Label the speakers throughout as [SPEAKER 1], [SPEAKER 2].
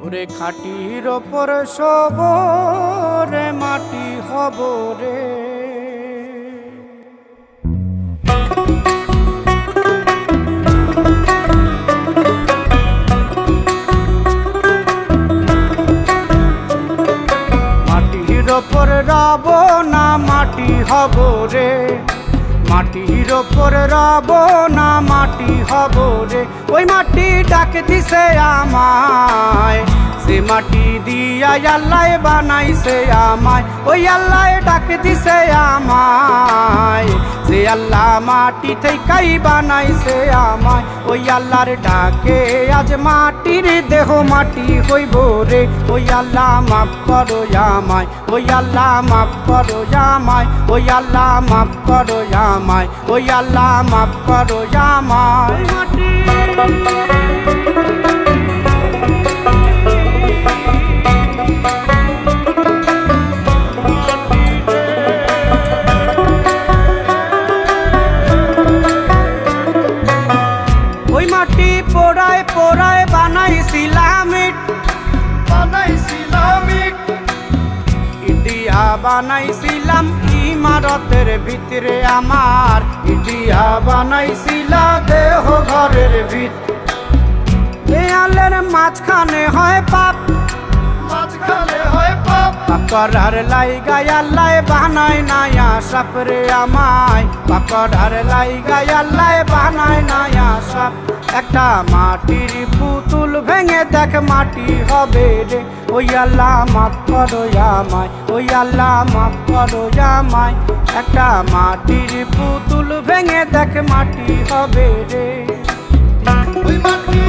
[SPEAKER 1] ওরে খাটির ওপর সবরে মাটি হব রে। মাটির ওপর রব না মাটি হব রে, মাটির ওপর রব না মাটি হব রে। ওই মাটি ডাক দিছে আমায়, সে মাটি দিয়া আল্লাহ বানাইছে আমায়। ওই আল্লাহ ডাক দিছে আমায়, সে আল্লাহ মাটি থেকেই বানাইছে আমায়। ওই আল্লাহর ডাকে আজ মাটির দেহ মাটি হইব রে। ওই আল্লাহ মাফ করো আমায়, ওই আল্লাহ মাফ করো আমায়, ওই আল্লাহ মাফ করো আমায়, ওই আল্লাহ মাফ করো আমায়। ওই মাটি পোড়ায় পোড়ায় বানাইছিলাম ইট, ইটিয়া বানাইছিলাম ইমারতের ভিতরে আমার, ইটিয়া বানাইছিলা দেহ ঘরের ভিত। দেয়ালের মাঝখানে হয় পাপ, মাঝখানে হয় পাপ, পাপ করার লাইগায় আল্লাহ বানায় নায়া সাপ রে আমায়। পাপ করার লাইগায় আল্লাহ বানায় নায়া সাপ। একটা মাটির পুতুল ভেঙে দেখ মাটি হবে রে। ওই আল্লাহ মাফ করো আমায়, ওই আল্লাহ মাফ করো আমায়। একটা মাটির পুতুল ভেঙে দেখ মাটি হবে রে। ওই মাটি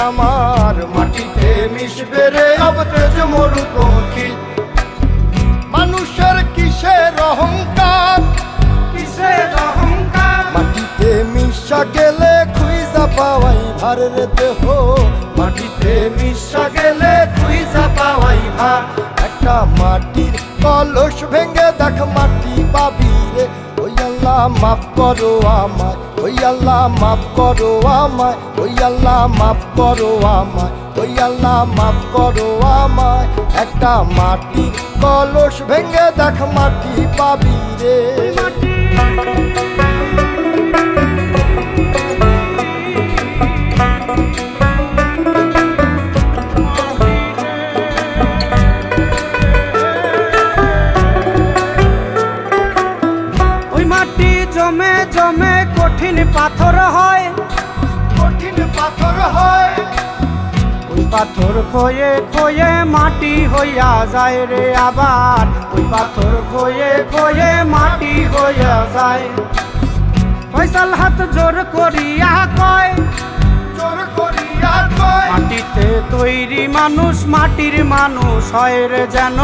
[SPEAKER 1] আমার, মাটিতে মিশবে রে অব তেজ মরুপঙ্খিত। মানুষের কিসের অহংকার, কিসের অহংকার, মাটিতে মিশা গেলে খুঁজা পাওয়াই ভার রে দেহ। মাটিতে মিশা গেলে খুঁজা পাওয়াই ভার। একটা মাটির কলস ভেঙে দেখ মাটি পাবি রে। ওই আল্লাহ মাফ করো আমায়, ওই আল্লাহ মাফ করো আমায়, ওই আল্লাহ মাফ করো আমায়, ওই আল্লাহ মাফ করো আমায়। একটা মাটির কলস ভেঙে দেখ মাটি পাবি রে। জমে জমে কঠিন পাথর হয়, কঠিন পাথর হয়। ওই পাথর খয়ে খয়ে মাটি হইয়া যায় রে আবার। ওই পাথর খয়ে খয়ে মাটি হইয়া যায়। ফয়সাল হাত জোর করিয়া কয়, জোর করিয়া কয়, মাটিতে তৈরি মানুষ মাটির মানুষ হয় রে যেন।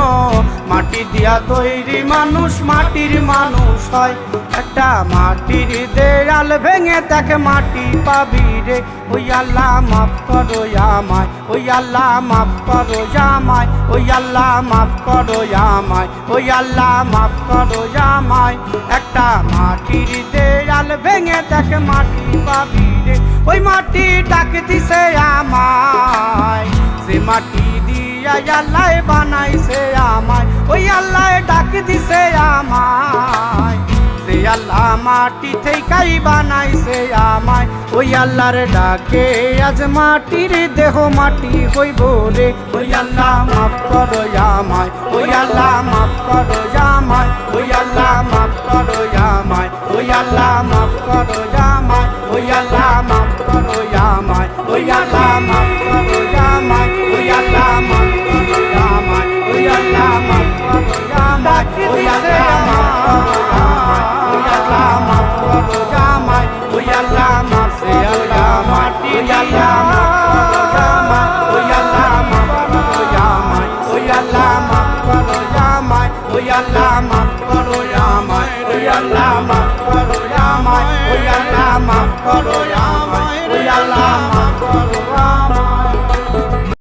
[SPEAKER 1] মাটি দিয়া তৈরি মানুষ মাটির মানুষ হয়। একটা মাটির দেয়াল ভেঙে দেখ মাটি পাবি রে। ওই আল্লাহ মাফ করো আমায়, ওই আল্লাহ মাফ করো আমায়, ওই আল্লাহ মাফ করো আমায়, ওই আল্লাহ মাফ করো আমায়। একটা মাটির দেয়াল ভেঙে দেখ মাটি পাবি রে। ওই মাটি ডাক দিছে আমায়, সে মাটি দিয়া আল্লাহ বানাইছে আমায়। ওই আল্লাহ ডাক দিছে আমায়, সে আল্লাহ মাটি থেকেই বানাইছে আমায়। ওই আল্লাহর ডাকে আজ মাটির দেহ মাটি হইব রে। ওই আল্লাহ মাফ করো আমায়, ওই আল্লাহ মাফ করো আমায়, ওই আল্লাহ মাফ করো আমায়, ওই আল্লাহ মাফ করো আমায়, ওই আল্লাহ মাফ করো আমায়, ওই আল্লাহ মাফ করো আমায়, ওই আল্লাহ মাফ করো আমায়, ওই আল্লাহ মাফ করো আমায়, ওই আল্লাহ মাফ করো আমায়, ওই আল্লাহ মাফ করো আমায়, ওই আল্লাহ মাফ করো আমায়, ওই আল্লাহ মাফ করো আমায়, ওই আল্লাহ মাফ করো আমায়, ওই আল্লাহ মাফ করো আমায়, ওই আল্লাহ মাফ করো আমায়, ওই আল্লাহ মাফ করো আমায়। ওই আল্লাহ মাফ করো